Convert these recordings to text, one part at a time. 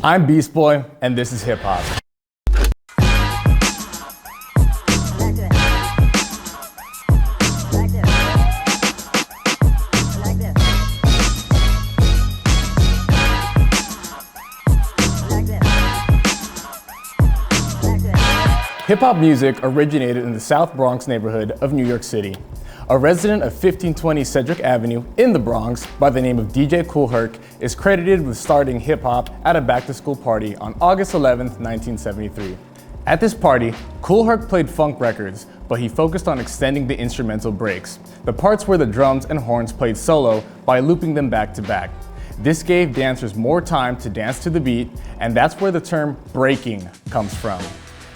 I'm BeastBoi, and this is hip hop. Hip-hop music originated in the South Bronx neighborhood of New York City. A resident of 1520 Cedric Avenue in the Bronx by the name of DJ Kool Herc is credited with starting hip-hop at a back-to-school party on August 11, 1973. At this party, Kool Herc played funk records, but he focused on extending the instrumental breaks, the parts where the drums and horns played solo, by looping them back to back. This gave dancers more time to dance to the beat, and that's where the term breaking comes from.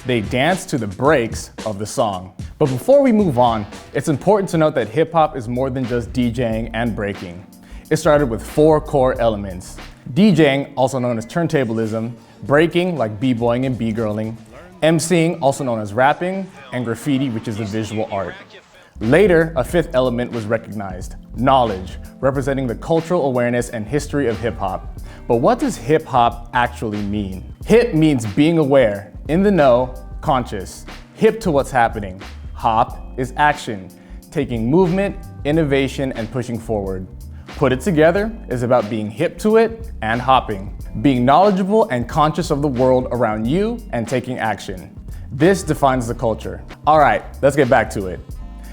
They dance to the breaks of the song. But before we move on, it's important to note that hip hop is more than just DJing and breaking. It started with 4 core elements. DJing, also known as turntablism, breaking, like b-boying and b-girling, MCing, also known as rapping, and graffiti, which is a visual art. Later, a 5th element was recognized, knowledge, representing the cultural awareness and history of hip hop. But what does hip hop actually mean? Hip means being aware, in the know, conscious, hip to what's happening. Hop is action, taking movement, innovation, and pushing forward. Put it together is about being hip to it and hopping, being knowledgeable and conscious of the world around you and taking action. This defines the culture. All right, let's get back to it.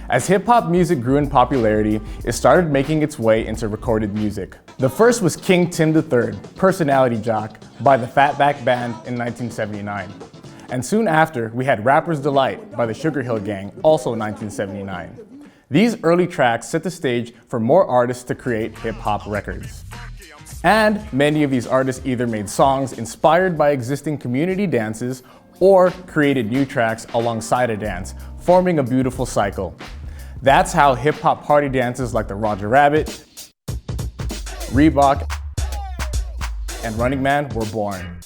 As hip-hop music grew in popularity, it started making its way into recorded music. The first was King Tim III, Personality Jock, by the Fatback Band in 1979. And soon after, we had Rapper's Delight by the Sugar Hill Gang, also 1979. These early tracks set the stage for more artists to create hip-hop records. And many of these artists either made songs inspired by existing community dances or created new tracks alongside a dance, forming a beautiful cycle. That's how hip-hop party dances like the Roger Rabbit, Reebok, and Running Man were born.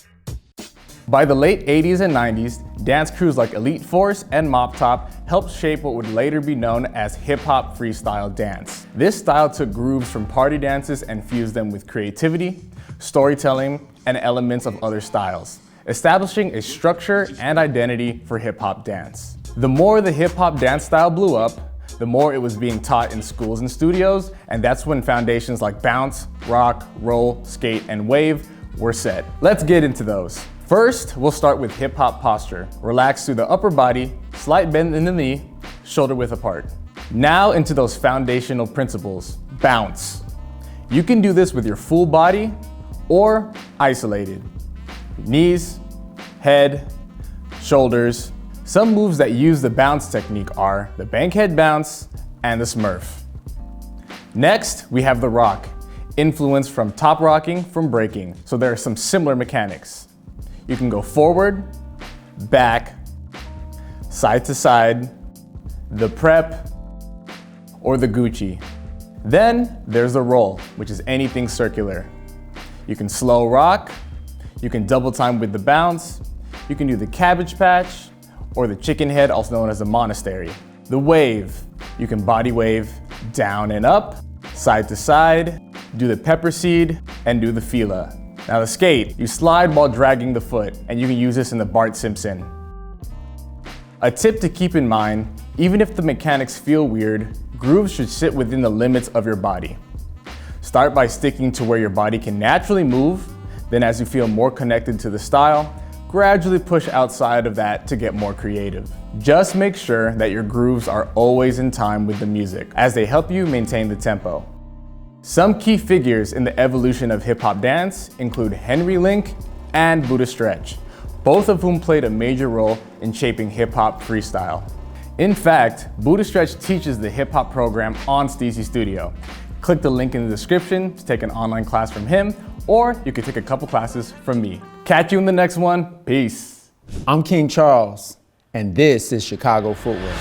By the late 80s and 90s, dance crews like Elite Force and Mop Top helped shape what would later be known as hip-hop freestyle dance. This style took grooves from party dances and fused them with creativity, storytelling, and elements of other styles, establishing a structure and identity for hip-hop dance. The more the hip-hop dance style blew up, the more it was being taught in schools and studios, and that's when foundations like bounce, rock, roll, skate, and wave were set. Let's get into those. First, we'll start with hip-hop posture. Relax through the upper body, slight bend in the knee, shoulder width apart. Now into those foundational principles. Bounce. You can do this with your full body or isolated. Knees, head, shoulders. Some moves that use the bounce technique are the bankhead bounce and the Smyth. Next, we have the rock, influenced from top rocking from breaking, so there are some similar mechanics. You can go forward, back, side to side, the prep, or the Gucci. Then there's the roll, which is anything circular. You can slow rock, you can double time with the bounce, you can do the cabbage patch, or the chicken head, also known as a monastery. The wave, you can body wave down and up, side to side, do the pepper seed, and do the fila. Now the skate, you slide while dragging the foot, and you can use this in the Bart Simpson. A tip to keep in mind, even if the mechanics feel weird, grooves should sit within the limits of your body. Start by sticking to where your body can naturally move, then as you feel more connected to the style, gradually push outside of that to get more creative. Just make sure that your grooves are always in time with the music, as they help you maintain the tempo. Some key figures in the evolution of hip-hop dance include Henry Link and Buddha Stretch, both of whom played a major role in shaping hip-hop freestyle. In fact, Buddha Stretch teaches the hip-hop program on Steezy Studio. Click the link in the description to take an online class from him, or you could take a couple classes from me. Catch you in the next one. Peace. I'm King Charles, and this is Chicago Footwork.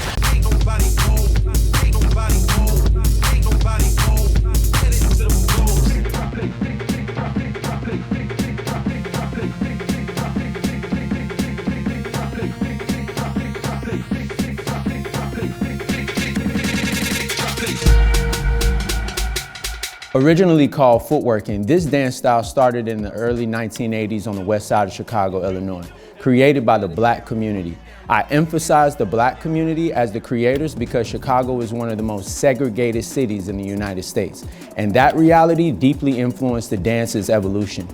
Originally called footworking, this dance style started in the early 1980s on the west side of Chicago, Illinois, created by the Black community. I emphasize the Black community as the creators because Chicago is one of the most segregated cities in the United States, and that reality deeply influenced the dance's evolution.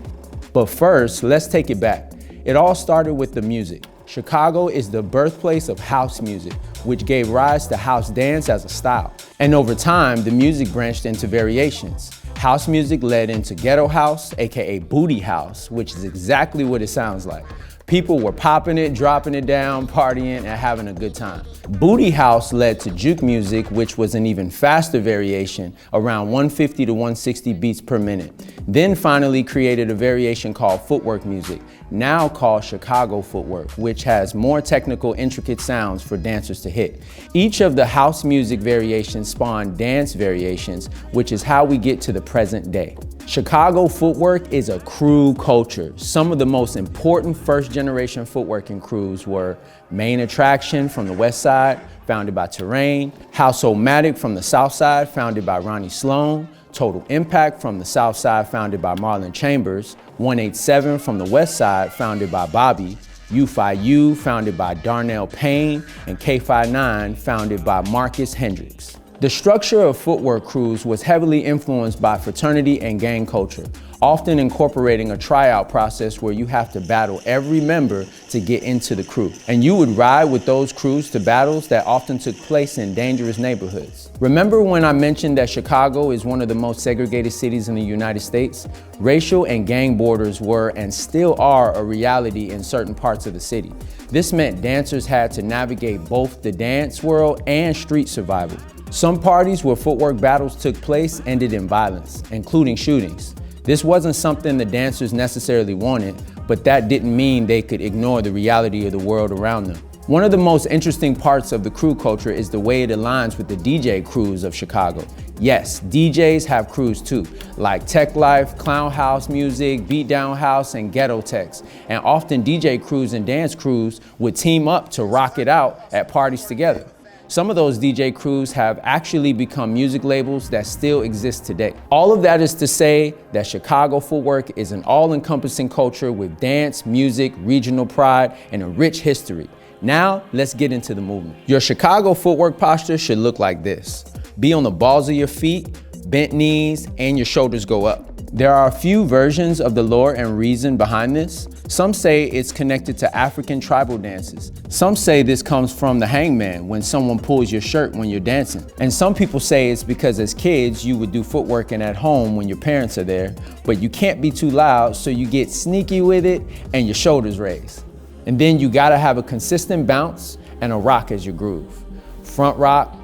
But first, let's take it back. It all started with the music. Chicago is the birthplace of house music, which gave rise to house dance as a style. And over time, the music branched into variations. House music led into ghetto house, aka booty house, which is exactly what it sounds like. People were popping it, dropping it down, partying, and having a good time. Booty house led to juke music, which was an even faster variation, around 150 to 160 beats per minute. Then finally created a variation called footwork music, now called Chicago footwork, which has more technical, intricate sounds for dancers to hit. Each of the house music variations spawned dance variations, which is how we get to the present day. Chicago footwork is a crew culture. Some of the most important first-generation footworking crews were Main Attraction from the west side, founded by Dureen, House-O-Matic from the south side, founded by Ronnie Sloan, Total Impact from the south side, founded by Marlon Chambers, 187 from the west side, founded by Bobby, U5U, founded by Darnell Payne, and K59, founded by Marcus Hendricks. The structure of footwork crews was heavily influenced by fraternity and gang culture, often incorporating a tryout process where you have to battle every member to get into the crew. And you would ride with those crews to battles that often took place in dangerous neighborhoods. Remember when I mentioned that Chicago is one of the most segregated cities in the United States? Racial and gang borders were and still are a reality in certain parts of the city. This meant dancers had to navigate both the dance world and street survival. Some parties where footwork battles took place ended in violence, including shootings. This wasn't something the dancers necessarily wanted, but that didn't mean they could ignore the reality of the world around them. One of the most interesting parts of the crew culture is the way it aligns with the DJ crews of Chicago. Yes, DJs have crews too, like Tech Life, Clown House Music, Beatdown House, and Ghetto Techs. And often DJ crews and dance crews would team up to rock it out at parties together. Some of those DJ crews have actually become music labels that still exist today. All of that is to say that Chicago footwork is an all-encompassing culture with dance, music, regional pride, and a rich history. Now, let's get into the movement. Your Chicago footwork posture should look like this. Be on the balls of your feet, bent knees, and your shoulders go up. There are a few versions of the lore and reason behind this. Some say it's connected to African tribal dances. Some say this comes from the hangman when someone pulls your shirt when you're dancing. And some people say it's because as kids you would do footworking at home when your parents are there, but you can't be too loud, so you get sneaky with it and your shoulders raised. And then you gotta have a consistent bounce and a rock as your groove. Front rock,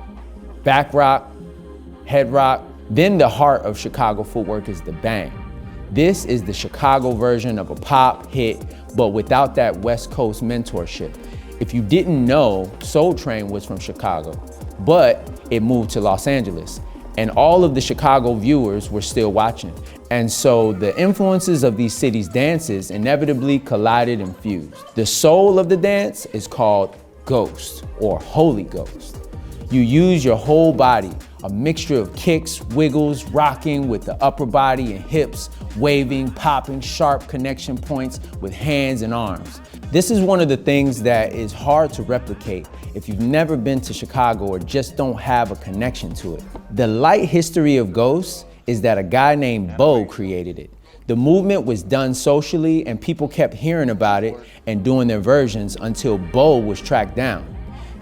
back rock, head rock. Then the heart of Chicago footwork is the bang. This is the Chicago version of a pop hit, but without that West Coast mentorship. If you didn't know, Soul Train was from Chicago, but it moved to Los Angeles. And all of the Chicago viewers were still watching. And so the influences of these cities' dances inevitably collided and fused. The soul of the dance is called Ghost or Holy Ghost. You use your whole body, a mixture of kicks, wiggles, rocking with the upper body and hips, waving, popping, sharp connection points with hands and arms. This is one of the things that is hard to replicate if you've never been to Chicago or just don't have a connection to it. The light history of Ghost is that a guy named Bo created it. The movement was done socially and people kept hearing about it and doing their versions until Bo was tracked down.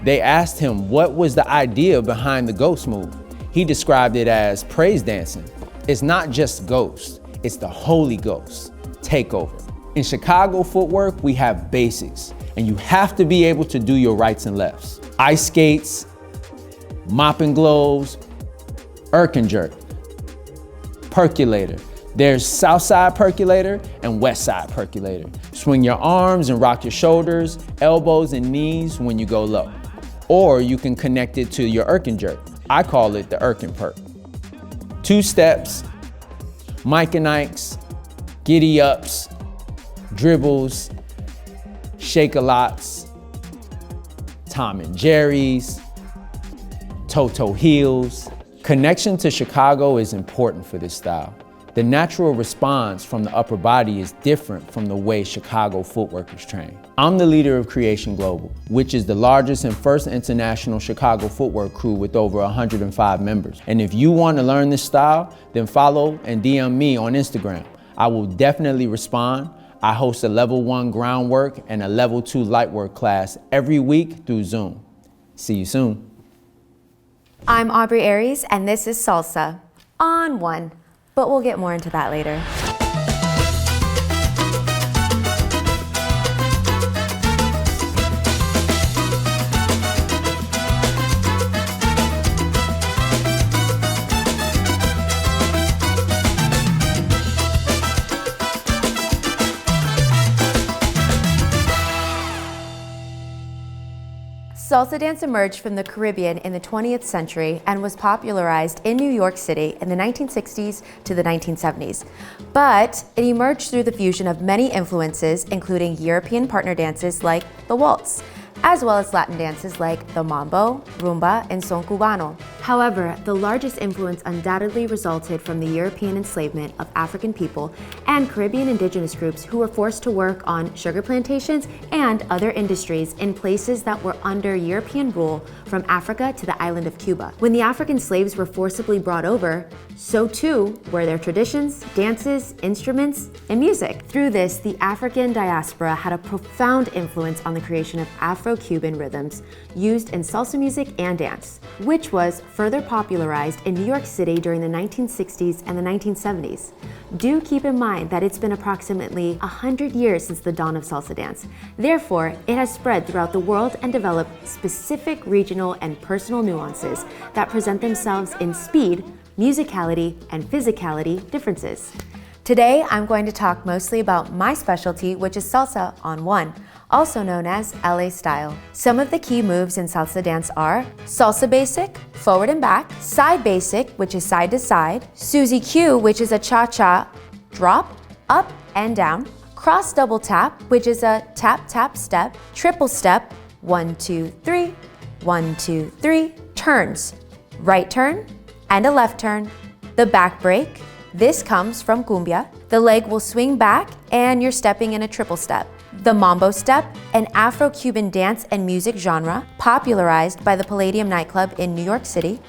They asked him what was the idea behind the Ghost move. He described it as praise dancing. It's not just Ghost, it's the Holy Ghost takeover. In Chicago footwork, we have basics, and you have to be able to do your rights and lefts. Ice skates, mopping gloves, irk and jerk, percolator. There's south side percolator and west side percolator. Swing your arms and rock your shoulders, elbows and knees when you go low. Or you can connect it to your irk and jerk. I call it the irk and perk. 2 steps, Mike and Ike's, giddy ups, dribbles, shake-a-lots, Tom and Jerry's, Toto heels, Connection to Chicago is important for this style. The natural response from the upper body is different from the way Chicago footwork is trained. I'm the leader of Creation Global, which is the largest and first international Chicago footwork crew with over 105 members. And if you want to learn this style, then follow and DM me on Instagram. I will definitely respond. I host a level 1 groundwork and a level 2 lightwork class every week through Zoom. See you soon. I'm Aubrey Ares, and this is Salsa on 1, but we'll get more into that later. Salsa dance emerged from the Caribbean in the 20th century and was popularized in New York City in the 1960s to the 1970s. But it emerged through the fusion of many influences, including European partner dances like the waltz, as well as Latin dances like the mambo, rumba, and son cubano. However, the largest influence undoubtedly resulted from the European enslavement of African people and Caribbean indigenous groups who were forced to work on sugar plantations and other industries in places that were under European rule from Africa to the island of Cuba. When the African slaves were forcibly brought over, so too were their traditions, dances, instruments, and music. Through this, the African diaspora had a profound influence on the creation of Afro-Cuban rhythms used in salsa music and dance, which was further popularized in New York City during the 1960s and the 1970s. Do keep in mind that it's been approximately 100 years since the dawn of salsa dance. Therefore, it has spread throughout the world and developed specific regional and personal nuances that present themselves in speed, musicality, and physicality differences. Today, I'm going to talk mostly about my specialty, which is salsa on 1, also known as LA style. Some of the key moves in salsa dance are salsa basic, forward and back, side basic, which is side to side, Susie Q, which is a cha-cha drop, up and down, cross double tap, which is a tap tap step, triple step, 1, 2, 3, 1, 2, 3, turns, right turn and a left turn, the back break. This comes from cumbia. The leg will swing back and you're stepping in a triple step. The mambo step, an Afro-Cuban dance and music genre popularized by the Palladium nightclub in New York City.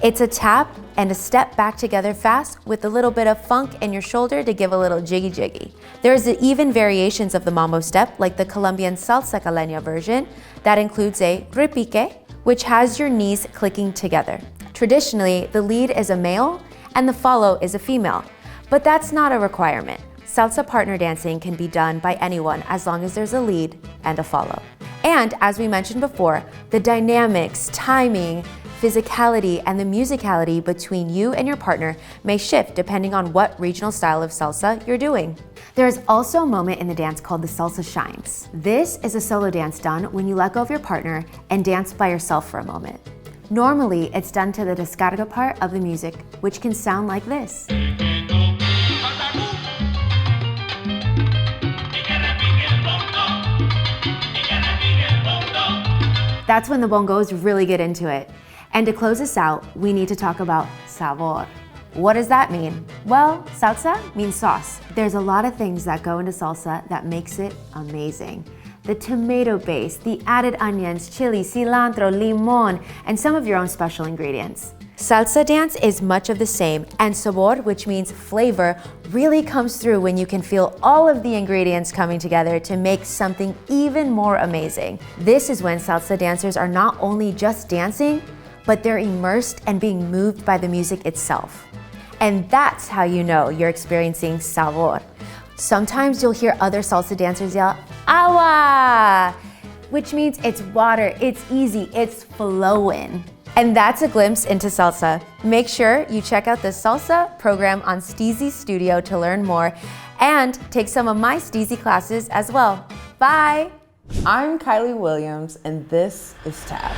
It's a tap and a step back together fast with a little bit of funk in your shoulder to give a little jiggy jiggy. There's even variations of the mambo step like the Colombian salsa caleña version that includes a repique, which has your knees clicking together. Traditionally, the lead is a male and the follow is a female, but that's not a requirement. Salsa partner dancing can be done by anyone as long as there's a lead and a follow. And as we mentioned before, the dynamics, timing, physicality, and the musicality between you and your partner may shift depending on what regional style of salsa you're doing. There is also a moment in the dance called the salsa shines. This is a solo dance done when you let go of your partner and dance by yourself for a moment. Normally, it's done to the descarga part of the music, which can sound like this. That's when the bongos really get into it. And to close us out, we need to talk about sabor. What does that mean? Well, salsa means sauce. There's a lot of things that go into salsa that makes it amazing. The tomato base, the added onions, chili, cilantro, limon, and some of your own special ingredients. Salsa dance is much of the same, and sabor, which means flavor, really comes through when you can feel all of the ingredients coming together to make something even more amazing. This is when salsa dancers are not only just dancing, but they're immersed and being moved by the music itself. And that's how you know you're experiencing sabor. Sometimes you'll hear other salsa dancers yell, agua, which means it's water, it's easy, it's flowing. And that's a glimpse into salsa. Make sure you check out the salsa program on Steezy Studio to learn more and take some of my Steezy classes as well. Bye. I'm Kylie Williams and this is Tab.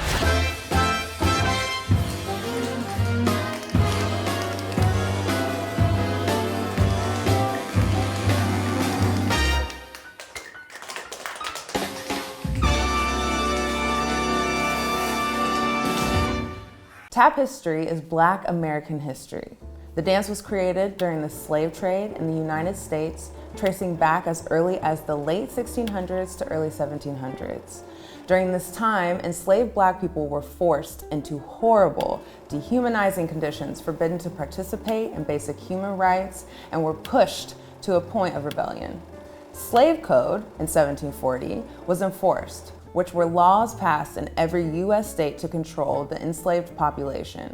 Tap history is Black American history. The dance was created during the slave trade in the United States, tracing back as early as the late 1600s to early 1700s. During this time, enslaved Black people were forced into horrible, dehumanizing conditions, forbidden to participate in basic human rights, and were pushed to a point of rebellion. Slave code in 1740 was enforced, which were laws passed in every U.S. state to control the enslaved population.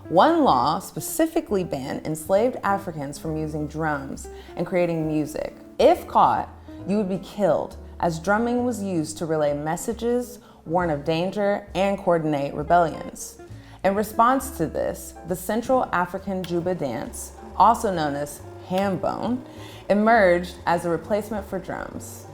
One law specifically banned enslaved Africans from using drums and creating music. If caught, you would be killed, as drumming was used to relay messages, warn of danger, and coordinate rebellions. In response to this, the Central African Juba dance, also known as hambone, emerged as a replacement for drums.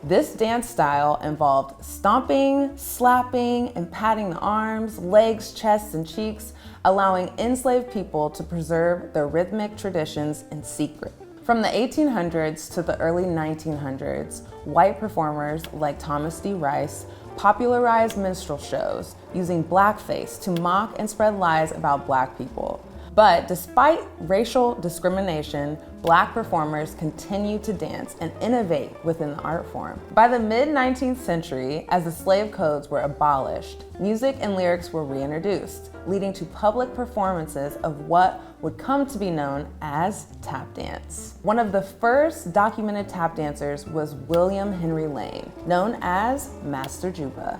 This dance style involved stomping, slapping, and patting the arms, legs, chests, and cheeks, allowing enslaved people to preserve their rhythmic traditions in secret. From the 1800s to the early 1900s, white performers like Thomas D. Rice popularized minstrel shows using blackface to mock and spread lies about Black people. But despite racial discrimination, Black performers continued to dance and innovate within the art form. By the mid-19th century, as the slave codes were abolished, music and lyrics were reintroduced, leading to public performances of what would come to be known as tap dance. One of the first documented tap dancers was William Henry Lane, known as Master Juba.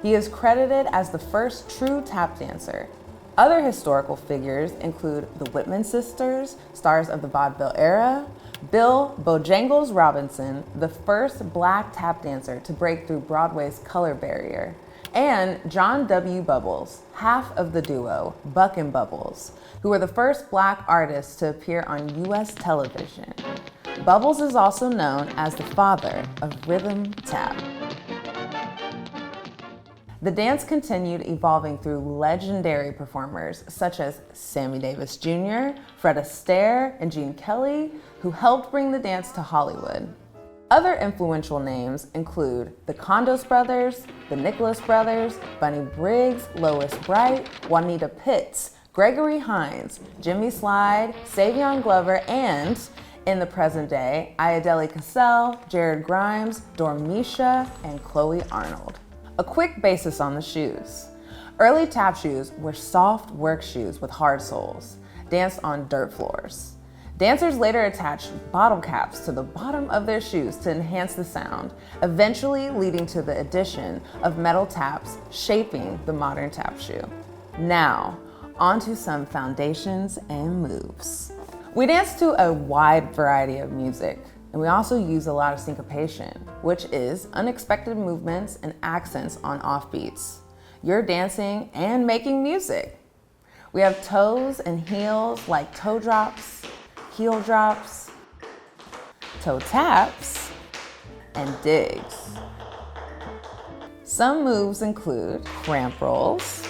He is credited as the first true tap dancer. Other historical figures include the Whitman sisters, stars of the vaudeville era, Bill Bojangles Robinson, the first Black tap dancer to break through Broadway's color barrier, and John W. Bubbles, half of the duo, Buck and Bubbles, who were the first Black artists to appear on U.S. television. Bubbles is also known as the father of rhythm tap. The dance continued evolving through legendary performers such as Sammy Davis Jr., Fred Astaire, and Gene Kelly, who helped bring the dance to Hollywood. Other influential names include the Condos Brothers, the Nicholas Brothers, Bunny Briggs, Lois Bright, Juanita Pitts, Gregory Hines, Jimmy Slide, Savion Glover, and, in the present day, Ayodele Cassell, Jared Grimes, Dormisha, and Chloe Arnold. A quick basis on the shoes. Early tap shoes were soft work shoes with hard soles, danced on dirt floors. Dancers later attached bottle caps to the bottom of their shoes to enhance the sound, eventually leading to the addition of metal taps, shaping the modern tap shoe. Now, onto some foundations and moves. We dance to a wide variety of music, and we also use a lot of syncopation, which is unexpected movements and accents on offbeats. You're dancing and making music. We have toes and heels like toe drops, heel drops, toe taps, and digs. Some moves include cramp rolls,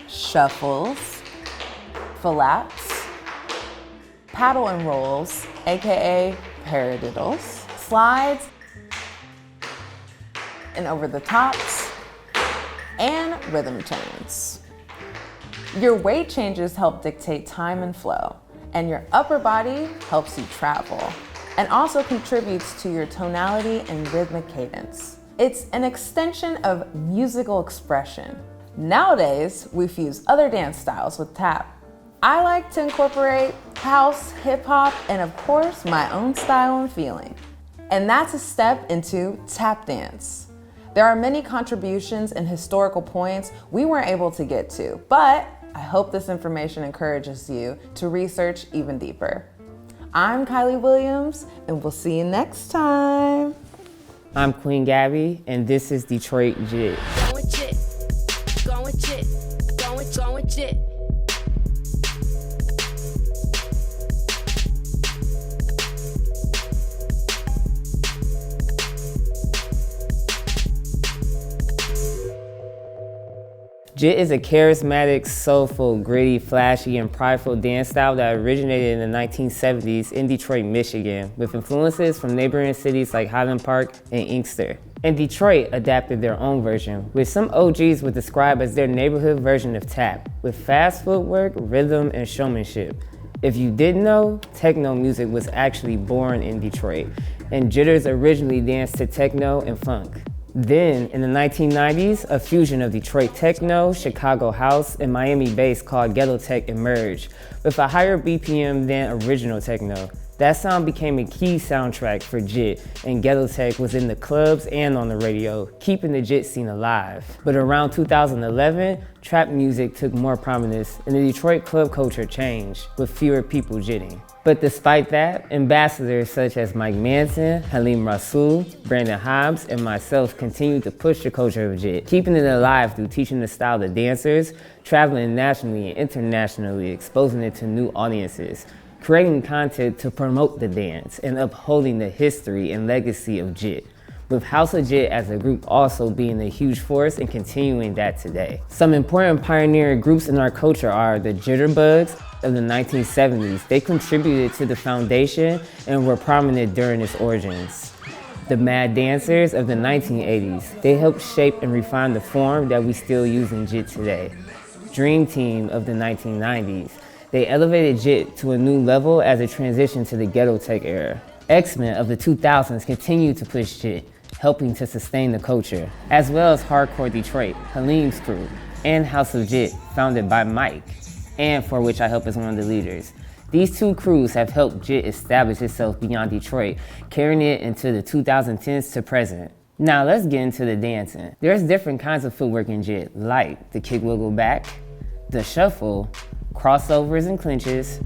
shuffles, flaps, paddle and rolls, aka paradiddles, slides, and over the tops, and rhythm turns. Your weight changes help dictate time and flow, and your upper body helps you travel, and also contributes to your tonality and rhythmic cadence. It's an extension of musical expression. Nowadays, we fuse other dance styles with tap. I like to incorporate house, hip hop, and of course, my own style and feeling. And that's a step into tap dance. There are many contributions and historical points we weren't able to get to, but I hope this information encourages you to research even deeper. I'm Kylie Williams, and we'll see you next time. I'm Queen Gabby, and this is Detroit Jit. Going jit, going jit, going jit. Jit is a charismatic, soulful, gritty, flashy, and prideful dance style that originated in the 1970s in Detroit, Michigan, with influences from neighboring cities like Highland Park and Inkster. And Detroit adapted their own version, which some OGs would describe as their neighborhood version of tap, with fast footwork, rhythm, and showmanship. If you didn't know, techno music was actually born in Detroit, and jitters originally danced to techno and funk. Then, in the 1990s, a fusion of Detroit techno, Chicago house, and Miami bass called ghetto tech emerged, with a higher BPM than original techno. That sound became a key soundtrack for Jit, and ghetto tech was in the clubs and on the radio, keeping the Jit scene alive. But around 2011, trap music took more prominence, and the Detroit club culture changed, with fewer people jitting. But despite that, ambassadors such as Mike Manson, Halim Rasool, Brandon Hobbs, and myself continued to push the culture of Jit, keeping it alive through teaching the style to dancers, traveling nationally and internationally, exposing it to new audiences, creating content to promote the dance, and upholding the history and legacy of Jit, with House of Jit as a group also being a huge force and continuing that today. Some important pioneering groups in our culture are the Jitterbugs of the 1970s. They contributed to the foundation and were prominent during its origins. The Mad Dancers of the 1980s. They helped shape and refine the form that we still use in Jit today. Dream Team of the 1990s. They elevated Jit to a new level as it transitioned to the ghetto tech era. X-Men of the 2000s continued to push Jit, helping to sustain the culture, as well as Hardcore Detroit, Halim's crew, and House of Jit, founded by Mike, and for which I help as one of the leaders. These two crews have helped Jit establish itself beyond Detroit, carrying it into the 2010s to present. Now let's get into the dancing. There's different kinds of footwork in Jit, like the kick wiggle back, the shuffle, crossovers and clinches,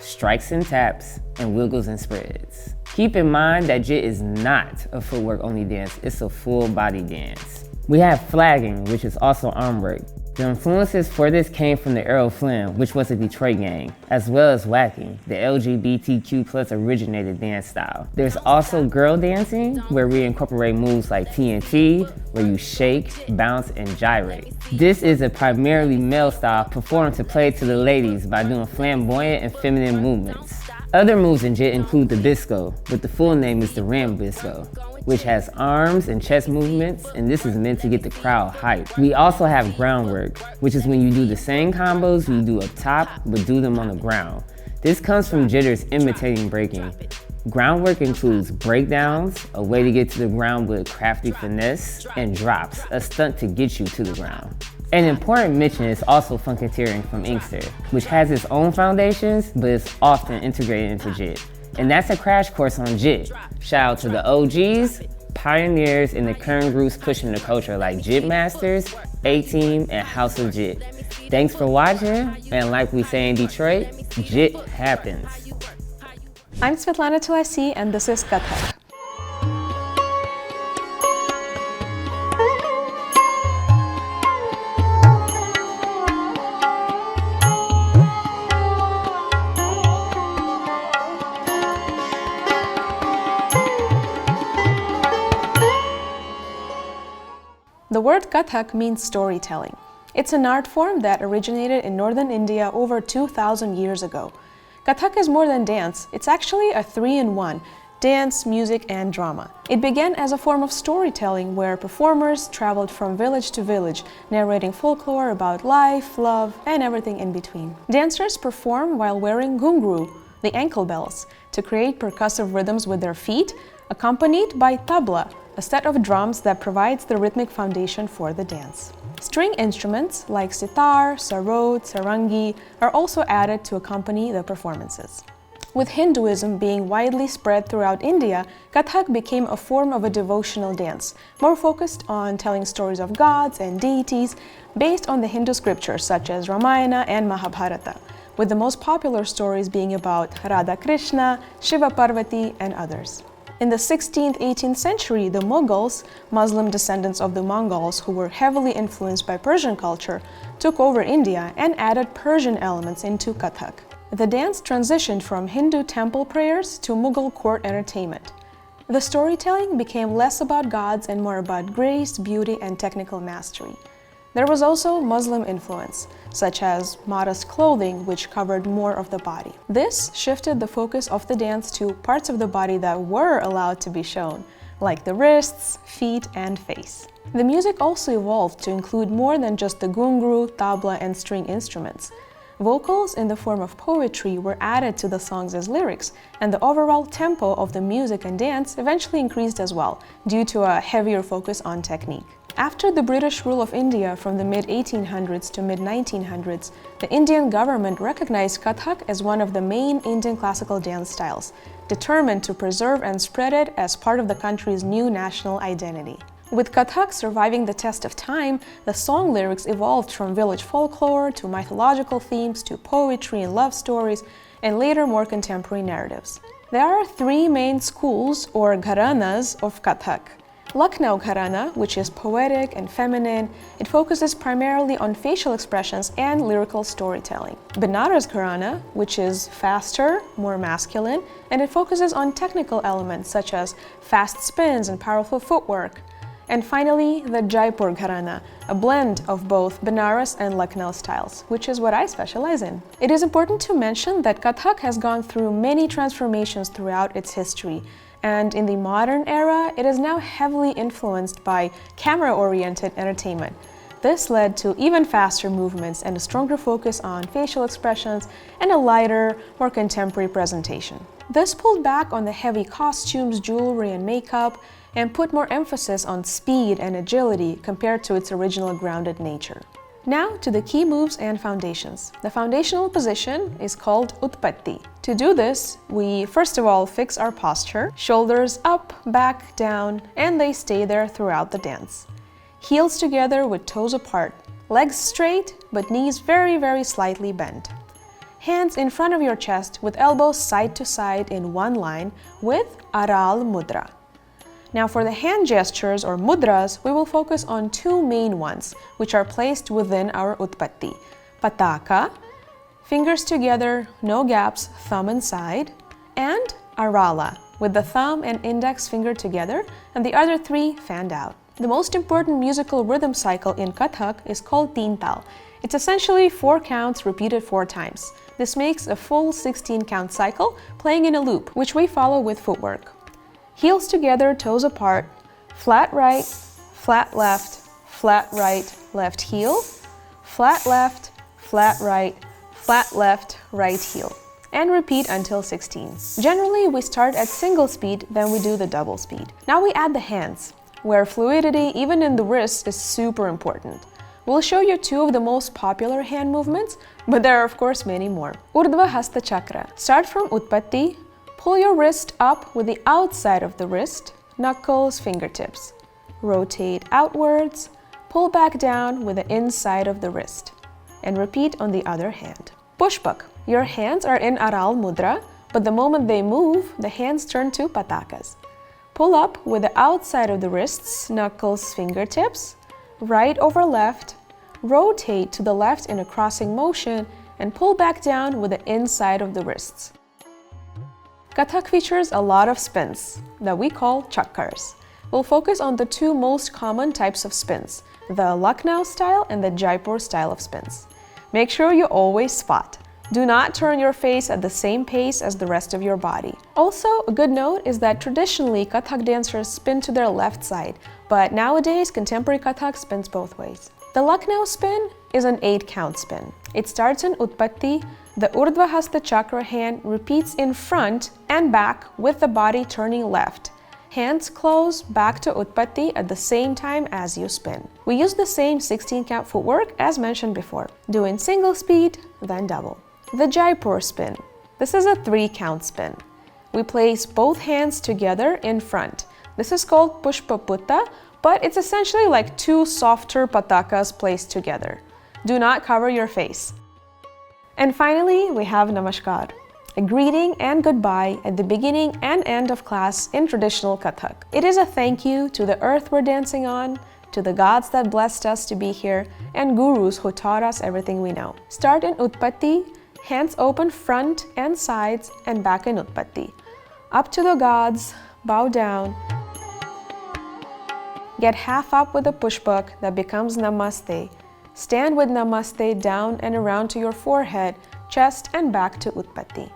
strikes and taps, and wiggles and spreads. Keep in mind that Jit is not a footwork only dance, it's a full body dance. We have flagging, which is also arm work. The influences for this came from the Aero Flim, which was a Detroit gang, as well as whacking, the LGBTQ+ originated dance style. There's also girl dancing, where we incorporate moves like TNT, where you shake, bounce, and gyrate. This is a primarily male style performed to play to the ladies by doing flamboyant and feminine movements. Other moves in Jit include the Bisco, but the full name is the Ram Bisco, which has arms and chest movements, and this is meant to get the crowd hyped. We also have groundwork, which is when you do the same combos you do up top, but do them on the ground. This comes from jitters imitating breaking. Groundwork includes breakdowns, a way to get to the ground with crafty finesse, and drops, a stunt to get you to the ground. An important mention is also funketeering from Inkster, which has its own foundations, but is often integrated into Jit. And that's a crash course on Jit. Shout out to the OGs, pioneers, and the current groups pushing the culture like Jit Masters, A-Team, and House of Jit. Thanks for watching, and like we say in Detroit, Jit happens. I'm Svetlana Tulasi, and this is Kathak. The word Kathak means storytelling. It's an art form that originated in northern India over 2,000 years ago. Kathak is more than dance, it's actually a 3-in-1, dance, music, and drama. It began as a form of storytelling where performers traveled from village to village, narrating folklore about life, love, and everything in between. Dancers perform while wearing ghungru, the ankle bells, to create percussive rhythms with their feet, accompanied by tabla, a set of drums that provides the rhythmic foundation for the dance. String instruments like sitar, sarod, sarangi are also added to accompany the performances. With Hinduism being widely spread throughout India, Kathak became a form of a devotional dance, more focused on telling stories of gods and deities based on the Hindu scriptures such as Ramayana and Mahabharata, with the most popular stories being about Radha Krishna, Shiva Parvati, and others. In the 16th, 18th century, the Mughals, Muslim descendants of the Mongols who were heavily influenced by Persian culture, took over India and added Persian elements into Kathak. The dance transitioned from Hindu temple prayers to Mughal court entertainment. The storytelling became less about gods and more about grace, beauty, and technical mastery. There was also Muslim influence, such as modest clothing which covered more of the body. This shifted the focus of the dance to parts of the body that were allowed to be shown, like the wrists, feet, and face. The music also evolved to include more than just the gungru, tabla, and string instruments. Vocals in the form of poetry were added to the songs as lyrics, and the overall tempo of the music and dance eventually increased as well, due to a heavier focus on technique. After the British rule of India from the mid-1800s to mid-1900s, the Indian government recognized Kathak as one of the main Indian classical dance styles, determined to preserve and spread it as part of the country's new national identity. With Kathak surviving the test of time, the song lyrics evolved from village folklore to mythological themes to poetry and love stories, and later more contemporary narratives. There are three main schools or gharanas of Kathak. Lucknow Gharana, which is poetic and feminine, it focuses primarily on facial expressions and lyrical storytelling. Benares Gharana, which is faster, more masculine, and it focuses on technical elements such as fast spins and powerful footwork. And finally, the Jaipur Gharana, a blend of both Benares and Lucknow styles, which is what I specialize in. It is important to mention that Kathak has gone through many transformations throughout its history, and in the modern era, it is now heavily influenced by camera-oriented entertainment. This led to even faster movements and a stronger focus on facial expressions and a lighter, more contemporary presentation. This pulled back on the heavy costumes, jewelry, and makeup, and put more emphasis on speed and agility compared to its original grounded nature. Now to the key moves and foundations. The foundational position is called Utpatti. To do this, we first of all fix our posture, shoulders up, back, down, and they stay there throughout the dance. Heels together with toes apart, legs straight but knees very slightly bent. Hands in front of your chest with elbows side to side in one line with Aral Mudra. Now for the hand gestures or mudras, we will focus on two main ones, which are placed within our Utpatti. Pataka, fingers together, no gaps, thumb inside, and Arala, with the thumb and index finger together and the other three fanned out. The most important musical rhythm cycle in Kathak is called Teen Tal. It's essentially 4 counts repeated 4 times. This makes a full 16-count cycle playing in a loop, which we follow with footwork. Heels together, toes apart, flat right, flat left, flat right, left heel, flat left, flat right, flat left, right heel, and repeat until 16. Generally, we start at single speed, then we do the double speed. Now we add the hands, where fluidity, even in the wrists, is super important. We'll show you 2 of the most popular hand movements, but there are of course many more. Urdhva Hasta Chakra. Start from Utpatti. Pull your wrist up with the outside of the wrist, knuckles, fingertips. Rotate outwards, pull back down with the inside of the wrist. And repeat on the other hand. Pushpak. Your hands are in Aral Mudra, but the moment they move, the hands turn to Patakas. Pull up with the outside of the wrists, knuckles, fingertips. Right over left, rotate to the left in a crossing motion, and pull back down with the inside of the wrists. Kathak features a lot of spins that we call chakkars. We'll focus on the 2 most common types of spins, the Lucknow style and the Jaipur style of spins. Make sure you always spot. Do not turn your face at the same pace as the rest of your body. Also, a good note is that traditionally Kathak dancers spin to their left side, but nowadays contemporary Kathak spins both ways. The Lucknow spin is an 8-count spin. It starts in Utpatti. The Urdhva Hasta Chakra hand repeats in front and back with the body turning left. Hands close back to Utpatti at the same time as you spin. We use the same 16-count footwork as mentioned before, doing single speed, then double. The Jaipur spin. This is a 3-count spin. We place both hands together in front. This is called Pushpa Putta, but it's essentially like 2 softer patakas placed together. Do not cover your face. And finally, we have Namaskar, a greeting and goodbye at the beginning and end of class in traditional Kathak. It is a thank you to the earth we're dancing on, to the gods that blessed us to be here, and gurus who taught us everything we know. Start in Utpatti, hands open front and sides and back in Utpatti. Up to the gods, bow down. Get half up with a pushpak that becomes Namaste, Stand with Namaste down and around to your forehead, chest and back to Utpatti.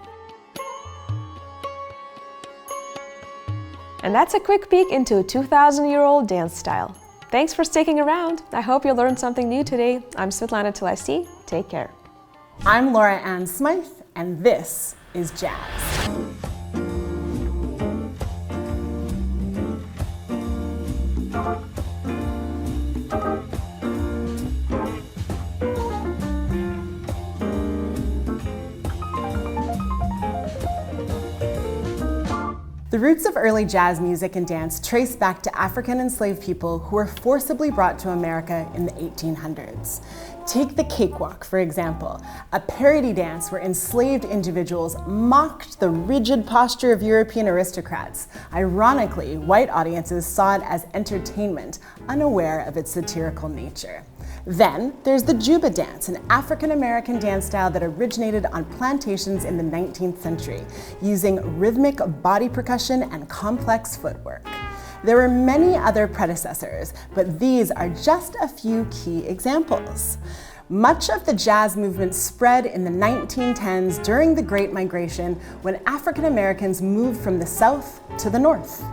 And that's a quick peek into a 2,000-year-old dance style. Thanks for sticking around. I hope you learned something new today. I'm Svetlana Tulasi. Take care. I'm Laura Ann Smyth, and this is Jazz. The roots of early jazz music and dance trace back to African enslaved people who were forcibly brought to America in the 1800s. Take the cakewalk, for example, a parody dance where enslaved individuals mocked the rigid posture of European aristocrats. Ironically, white audiences saw it as entertainment, unaware of its satirical nature. Then there's the Juba dance, an African-American dance style that originated on plantations in the 19th century, using rhythmic body percussion and complex footwork. There were many other predecessors, but these are just a few key examples. Much of the jazz movement spread in the 1910s during the Great Migration, when African Americans moved from the South to the North.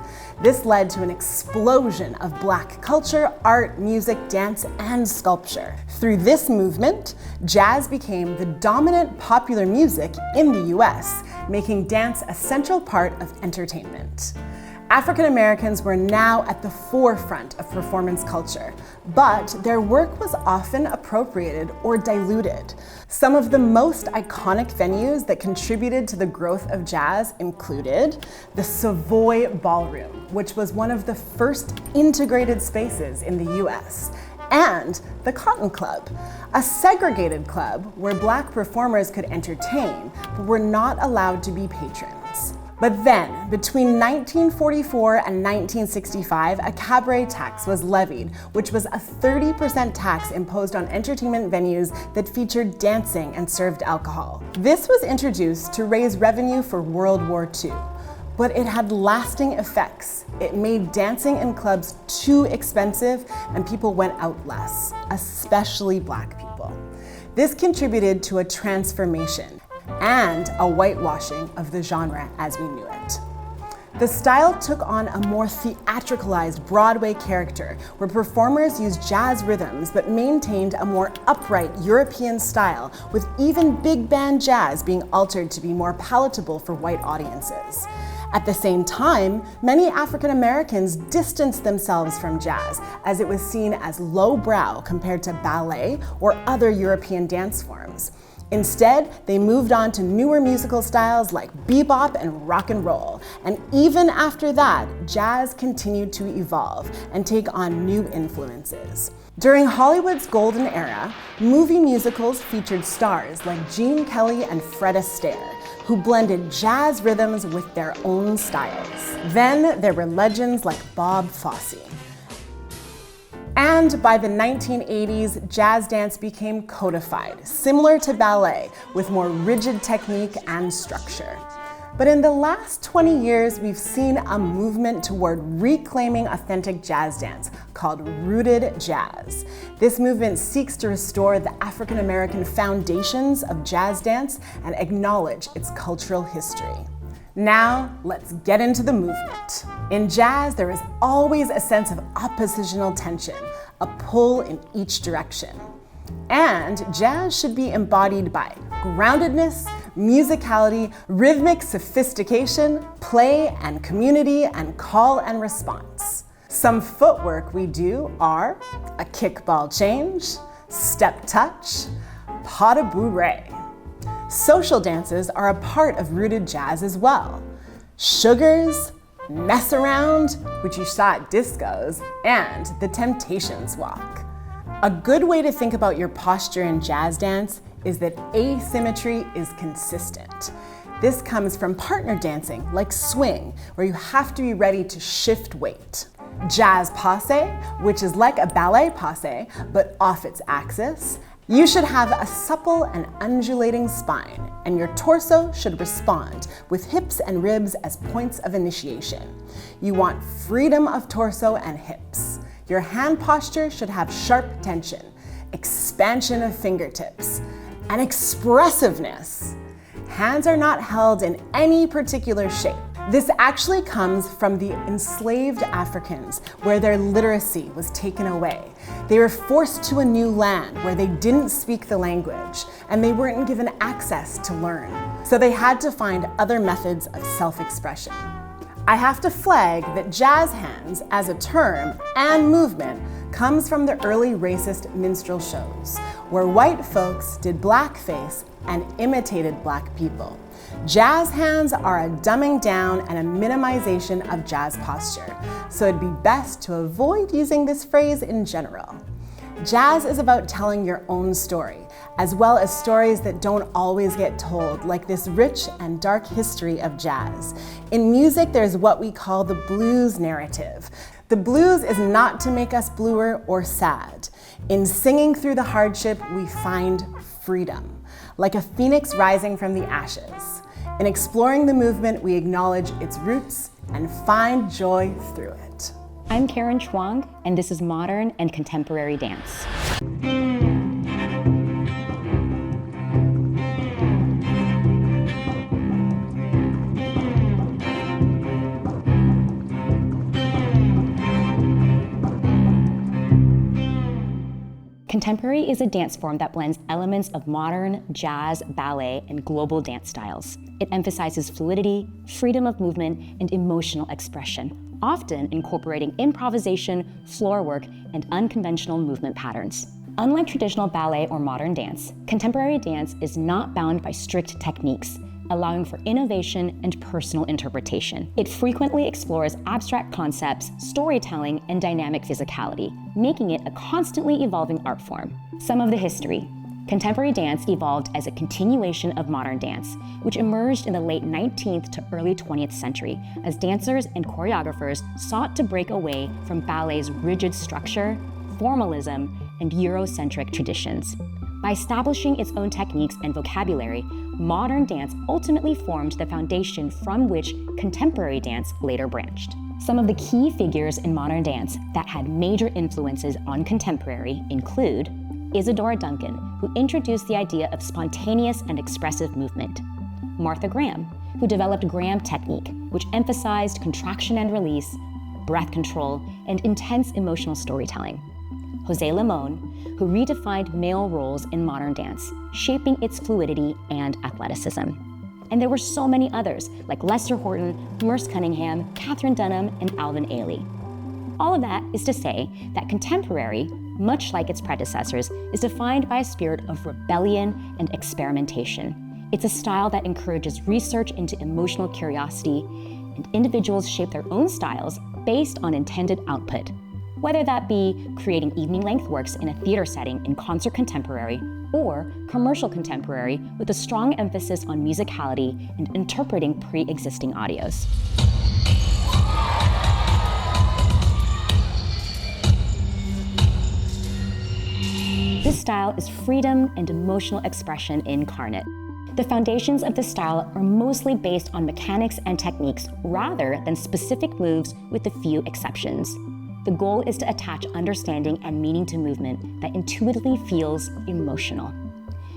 This led to an explosion of Black culture, art, music, dance, and sculpture. Through this movement, jazz became the dominant popular music in the US, making dance a central part of entertainment. African Americans were now at the forefront of performance culture, but their work was often appropriated or diluted. Some of the most iconic venues that contributed to the growth of jazz included the Savoy Ballroom, which was one of the first integrated spaces in the US, and the Cotton Club, a segregated club where Black performers could entertain, but were not allowed to be patrons. But then, between 1944 and 1965, a cabaret tax was levied, which was a 30% tax imposed on entertainment venues that featured dancing and served alcohol. This was introduced to raise revenue for World War II, but it had lasting effects. It made dancing in clubs too expensive and people went out less, especially Black people. This contributed to a transformation and a whitewashing of the genre as we knew it. The style took on a more theatricalized Broadway character, where performers used jazz rhythms but maintained a more upright European style, with even big band jazz being altered to be more palatable for white audiences. At the same time, many African Americans distanced themselves from jazz, as it was seen as lowbrow compared to ballet or other European dance forms. Instead, they moved on to newer musical styles like bebop and rock and roll. And even after that, jazz continued to evolve and take on new influences. During Hollywood's golden era, movie musicals featured stars like Gene Kelly and Fred Astaire, who blended jazz rhythms with their own styles. Then there were legends like Bob Fosse. And by the 1980s, jazz dance became codified, similar to ballet, with more rigid technique and structure. But in the last 20 years, we've seen a movement toward reclaiming authentic jazz dance called rooted jazz. This movement seeks to restore the African American foundations of jazz dance and acknowledge its cultural history. Now, let's get into the movement. In jazz, there is always a sense of oppositional tension, a pull in each direction. And jazz should be embodied by groundedness, musicality, rhythmic sophistication, play and community, and call and response. Some footwork we do are a kickball change, step touch, pas de bourrée. Social dances are a part of rooted jazz as well. Sugars, mess around, which you saw at discos, and the Temptations walk. A good way to think about your posture in jazz dance is that asymmetry is consistent. This comes from partner dancing, like swing, where you have to be ready to shift weight. Jazz passe, which is like a ballet passe, but off its axis. You should have a supple and undulating spine, and your torso should respond, with hips and ribs as points of initiation. You want freedom of torso and hips. Your hand posture should have sharp tension. expansion of fingertips, and expressiveness. Hands are not held in any particular shape. This actually comes from the enslaved Africans, where their literacy was taken away. They were forced to a new land where they didn't speak the language, and they weren't given access to learn. So they had to find other methods of self-expression. I have to flag that jazz hands as a term and movement comes from the early racist minstrel shows, where white folks did blackface and imitated black people. Jazz hands are a dumbing down and a minimization of jazz posture, so it'd be best to avoid using this phrase in general. Jazz is about telling your own story, as well as stories that don't always get told, like this rich and dark history of jazz. In music, there's what we call the blues narrative. The blues is not to make us bluer or sad. In singing through the hardship, we find freedom, like a phoenix rising from the ashes. In exploring the movement, we acknowledge its roots and find joy through it. I'm Karen Chuang, and this is Modern and Contemporary Dance. Contemporary is a dance form that blends elements of modern, jazz, ballet, and global dance styles. It emphasizes fluidity, freedom of movement, and emotional expression, often incorporating improvisation, floor work, and unconventional movement patterns. Unlike traditional ballet or modern dance, contemporary dance is not bound by strict techniques, allowing for innovation and personal interpretation. It frequently explores abstract concepts, storytelling, and dynamic physicality, making it a constantly evolving art form. Some of the history. Contemporary dance evolved as a continuation of modern dance, which emerged in the late 19th to early 20th century as dancers and choreographers sought to break away from ballet's rigid structure, formalism, and Eurocentric traditions. By establishing its own techniques and vocabulary, modern dance ultimately formed the foundation from which contemporary dance later branched. Some of the key figures in modern dance that had major influences on contemporary include Isadora Duncan, who introduced the idea of spontaneous and expressive movement; Martha Graham, who developed Graham technique, which emphasized contraction and release, breath control, and intense emotional storytelling; Jose Limon, who redefined male roles in modern dance, shaping its fluidity and athleticism. And there were so many others, like Lester Horton, Merce Cunningham, Katherine Dunham, and Alvin Ailey. All of that is to say that contemporary, much like its predecessors, is defined by a spirit of rebellion and experimentation. It's a style that encourages research into emotional curiosity, and individuals shape their own styles based on intended output, whether that be creating evening-length works in a theater setting in concert contemporary, or commercial contemporary with a strong emphasis on musicality and interpreting pre-existing audios. This style is freedom and emotional expression incarnate. The foundations of this style are mostly based on mechanics and techniques rather than specific moves, with a few exceptions. The goal is to attach understanding and meaning to movement that intuitively feels emotional.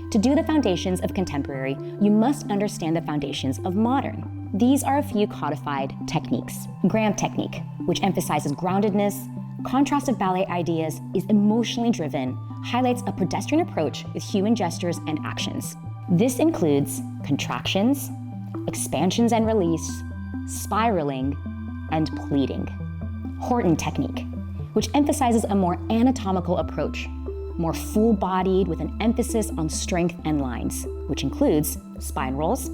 To do the foundations of contemporary, you must understand the foundations of modern. These are a few codified techniques. Graham technique, which emphasizes groundedness, contrast of ballet ideas, is emotionally driven, highlights a pedestrian approach with human gestures and actions. This includes contractions, expansions and release, spiraling, and pleating. Horton technique, which emphasizes a more anatomical approach, more full-bodied with an emphasis on strength and lines, which includes spine rolls,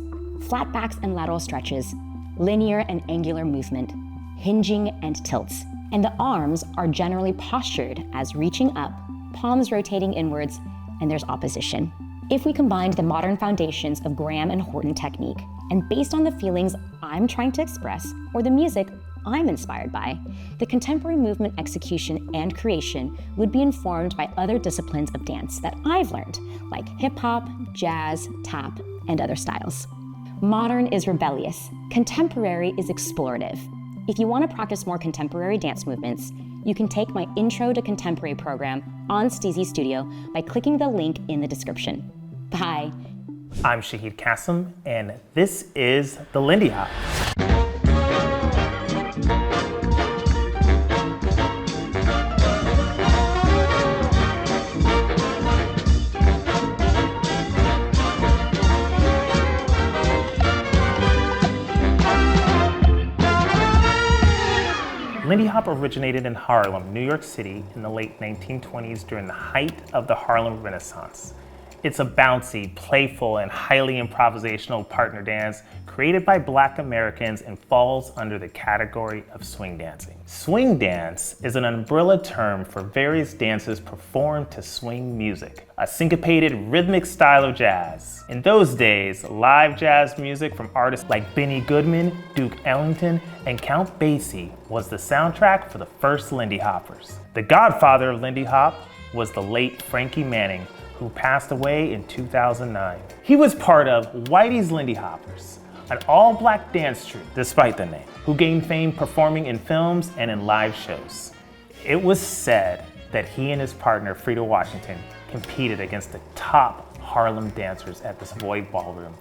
flat backs and lateral stretches, linear and angular movement, hinging and tilts. And the arms are generally postured as reaching up, palms rotating inwards, and there's opposition. If we combined the modern foundations of Graham and Horton technique, and based on the feelings I'm trying to express, or the music I'm inspired by, the contemporary movement execution and creation would be informed by other disciplines of dance that I've learned, like hip hop, jazz, tap, and other styles. Modern is rebellious, contemporary is explorative. If you want to practice more contemporary dance movements, you can take my Intro to Contemporary program on Steezy Studio by clicking the link in the description. Bye. I'm Shaheed Qaasim, and this is the Lindy Hop. Lindy Hop originated in Harlem, New York City in the late 1920s during the height of the Harlem Renaissance. It's a bouncy, playful, and highly improvisational partner dance created by Black Americans and falls under the category of swing dancing. Swing dance is an umbrella term for various dances performed to swing music, a syncopated rhythmic style of jazz. In those days, live jazz music from artists like Benny Goodman, Duke Ellington, and Count Basie was the soundtrack for the first Lindy Hoppers. The godfather of Lindy Hop was the late Frankie Manning, who passed away in 2009. He was part of Whitey's Lindy Hoppers, an all-black dance troupe, despite the name, who gained fame performing in films and in live shows. It was said that he and his partner, Frida Washington, competed against the top Harlem dancers at the Savoy Ballroom.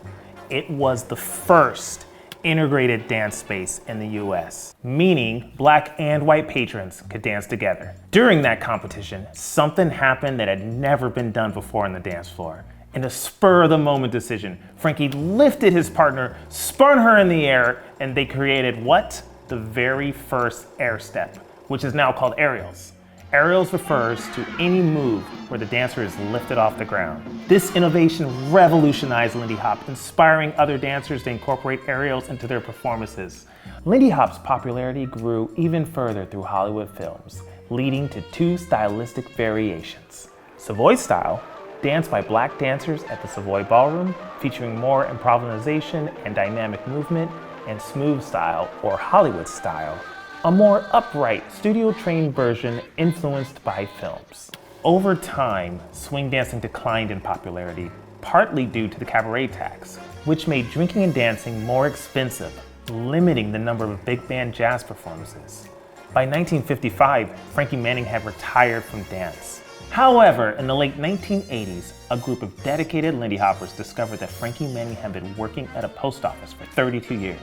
It was the first integrated dance space in the US, meaning Black and white patrons could dance together. During that competition, something happened that had never been done before on the dance floor. In a spur-of-the-moment decision, Frankie lifted his partner, spun her in the air, and they created what? The very first air step, which is now called aerials. Aerials refers to any move where the dancer is lifted off the ground. This innovation revolutionized Lindy Hop, inspiring other dancers to incorporate aerials into their performances. Lindy Hop's popularity grew even further through Hollywood films, leading to two stylistic variations. Savoy style, danced by Black dancers at the Savoy Ballroom, featuring more improvisation and dynamic movement, and smooth style, or Hollywood style, a more upright, studio-trained version influenced by films. Over time, swing dancing declined in popularity, partly due to the cabaret tax, which made drinking and dancing more expensive, limiting the number of big band jazz performances. By 1955, Frankie Manning had retired from dance. However, in the late 1980s, a group of dedicated Lindy Hoppers discovered that Frankie Manning had been working at a post office for 32 years.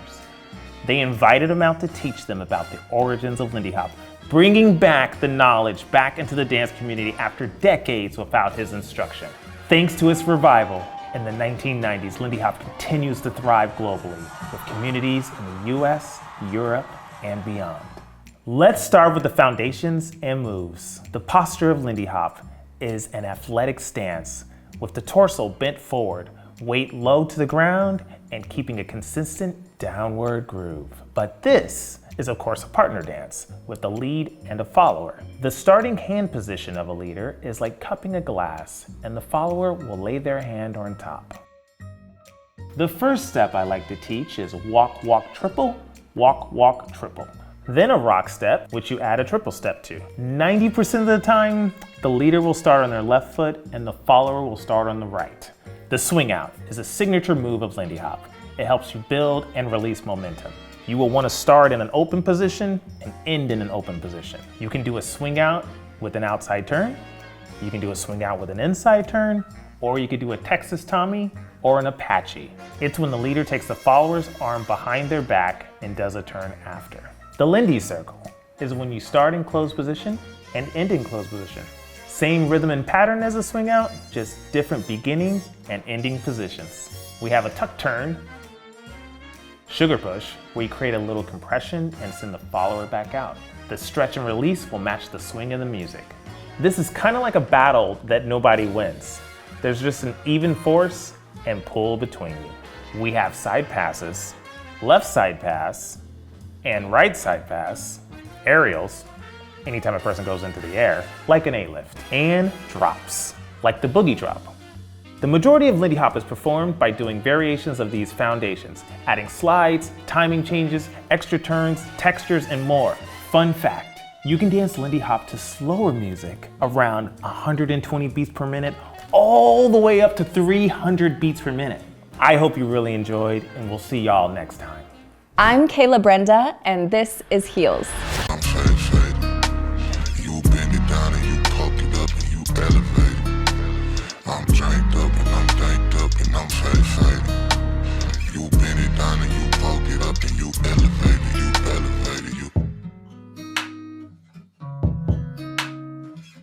They invited him out to teach them about the origins of Lindy Hop, bringing back the knowledge back into the dance community after decades without his instruction. Thanks to its revival, in the 1990s, Lindy Hop continues to thrive globally, with communities in the US, Europe, and beyond. Let's start with the foundations and moves. The posture of Lindy Hop is an athletic stance with the torso bent forward, weight low to the ground, and keeping a consistent downward groove. But this is of course a partner dance with a lead and a follower. The starting hand position of a leader is like cupping a glass, and the follower will lay their hand on top. The first step I like to teach is walk, walk, triple, walk, walk, triple. Then a rock step, which you add a triple step to. 90% of the time, the leader will start on their left foot and the follower will start on the right. The swing out is a signature move of Lindy Hop. It helps you build and release momentum. You will want to start in an open position and end in an open position. You can do a swing out with an outside turn, you can do a swing out with an inside turn, or you could do a Texas Tommy or an Apache. It's when the leader takes the follower's arm behind their back and does a turn after. The Lindy circle is when you start in closed position and end in closed position. Same rhythm and pattern as a swing out, just different beginning and ending positions. We have a tuck turn, sugar push, where you create a little compression and send the follower back out. The stretch and release will match the swing of the music. This is kind of like a battle that nobody wins. There's just an even force and pull between you. We have side passes, left side pass, and right side pass, aerials, anytime a person goes into the air, like an A-lift, and drops, like the boogie drop. The majority of Lindy Hop is performed by doing variations of these foundations, adding slides, timing changes, extra turns, textures, and more. Fun fact, you can dance Lindy Hop to slower music, around 120 beats per minute, all the way up to 300 beats per minute. I hope you really enjoyed, and we'll see y'all next time. I'm Kayla Brenda, and this is Heels. I'm faded. You bend it down and you poke it up and you elevate it. I'm dranked up and I'm danked up and I'm faded. You bend it down and you poke it up and you elevate it,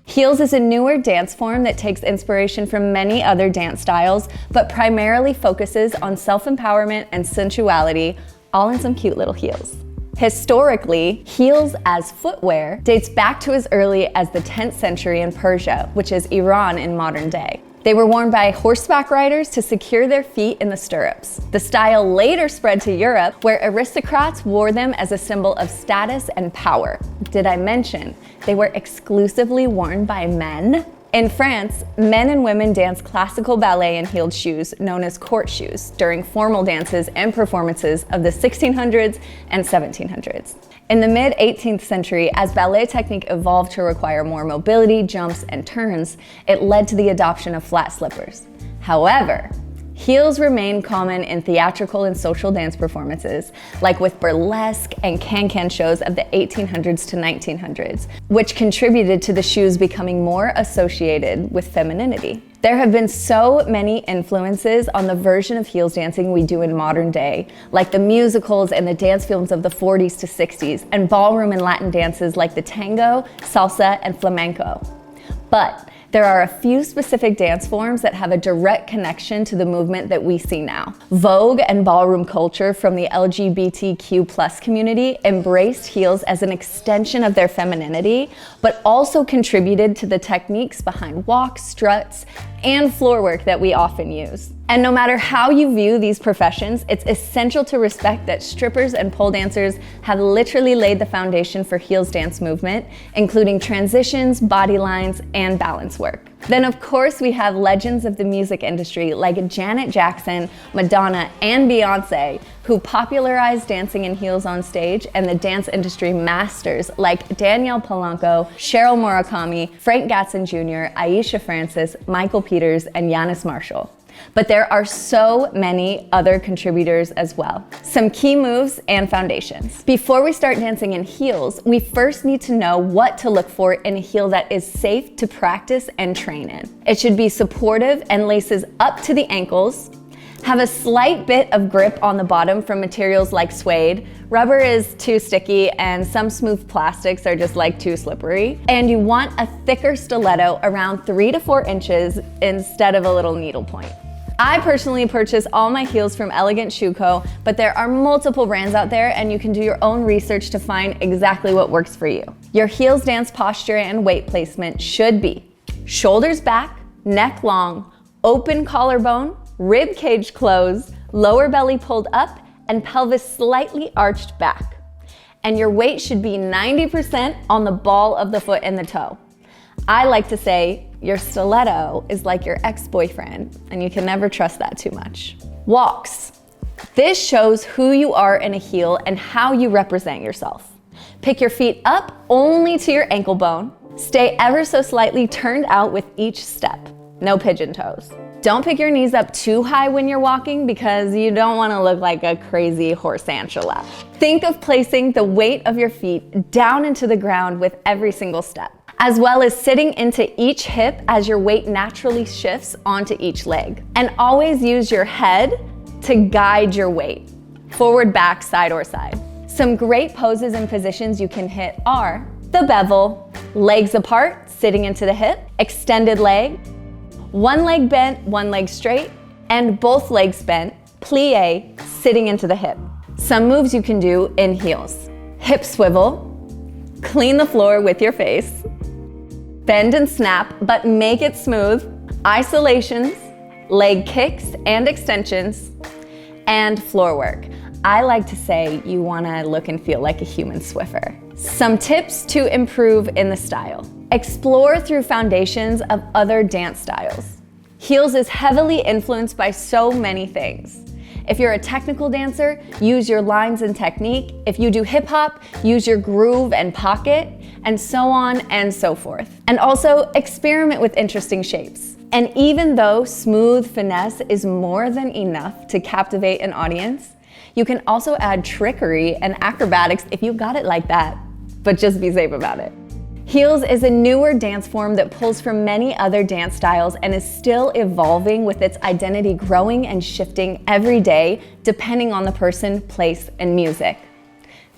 Heels is a newer dance form that takes inspiration from many other dance styles, but primarily focuses on self-empowerment and sensuality, all in some cute little heels. Historically, heels as footwear dates back to as early as the 10th century in Persia, which is Iran in modern day. They were worn by horseback riders to secure their feet in the stirrups. The style later spread to Europe, where aristocrats wore them as a symbol of status and power. Did I mention they were exclusively worn by men? In France, men and women danced classical ballet in heeled shoes known as court shoes during formal dances and performances of the 1600s and 1700s. In the mid-18th century, as ballet technique evolved to require more mobility, jumps, and turns, it led to the adoption of flat slippers. However, heels remain common in theatrical and social dance performances, like with burlesque and can-can shows of the 1800s to 1900s, which contributed to the shoes becoming more associated with femininity. There have been so many influences on the version of heels dancing we do in modern day, like the musicals and the dance films of the 40s to 60s, and ballroom and Latin dances like the tango, salsa, and flamenco. But there are a few specific dance forms that have a direct connection to the movement that we see now. Vogue and ballroom culture from the LGBTQ+ community embraced heels as an extension of their femininity, but also contributed to the techniques behind walks, struts, and floor work that we often use. And no matter how you view these professions, it's essential to respect that strippers and pole dancers have literally laid the foundation for heels dance movement, including transitions, body lines, and balance work. Then of course we have legends of the music industry like Janet Jackson, Madonna, and Beyonce, who popularized dancing in heels on stage, and the dance industry masters like Danielle Polanco, Cheryl Murakami, Frank Gatson Jr., Aisha Francis, Michael Peters, and Yanis Marshall. But there are so many other contributors as well. Some key moves and foundations. Before we start dancing in heels, we first need to know what to look for in a heel that is safe to practice and train in. It should be supportive and laces up to the ankles, have a slight bit of grip on the bottom from materials like suede. Rubber is too sticky and some smooth plastics are just like too slippery. And you want a thicker stiletto around 3 to 4 inches instead of a little needle point. I personally purchase all my heels from Elegant Shoe Co., but there are multiple brands out there and you can do your own research to find exactly what works for you. Your heels dance posture and weight placement should be shoulders back, neck long, open collarbone, rib cage closed, lower belly pulled up, and pelvis slightly arched back. And your weight should be 90% on the ball of the foot and the toe. I like to say your stiletto is like your ex-boyfriend, and you can never trust that too much. Walks. This shows who you are in a heel and how you represent yourself. Pick your feet up only to your ankle bone. Stay ever so slightly turned out with each step. No pigeon toes. Don't pick your knees up too high when you're walking because you don't want to look like a crazy horse Angela. Think of placing the weight of your feet down into the ground with every single step, as well as sitting into each hip as your weight naturally shifts onto each leg. And always use your head to guide your weight, forward, back, side, or side. Some great poses and positions you can hit are the bevel, legs apart, sitting into the hip, extended leg, one leg bent, one leg straight, and both legs bent, plie, sitting into the hip. Some moves you can do in heels: hip swivel, clean the floor with your face, bend and snap, but make it smooth, isolations, leg kicks and extensions, and floor work. I like to say you wanna look and feel like a human Swiffer. Some tips to improve in the style. Explore through foundations of other dance styles. Heels is heavily influenced by so many things. If you're a technical dancer, use your lines and technique. If you do hip hop, use your groove and pocket, and so on and so forth. And also experiment with interesting shapes. And even though smooth finesse is more than enough to captivate an audience, You can also add trickery and acrobatics if you got it like that, but just be safe about it. Heels is a newer dance form that pulls from many other dance styles and is still evolving, with its identity growing and shifting every day depending on the person, place, and music.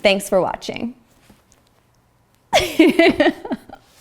Thanks for watching.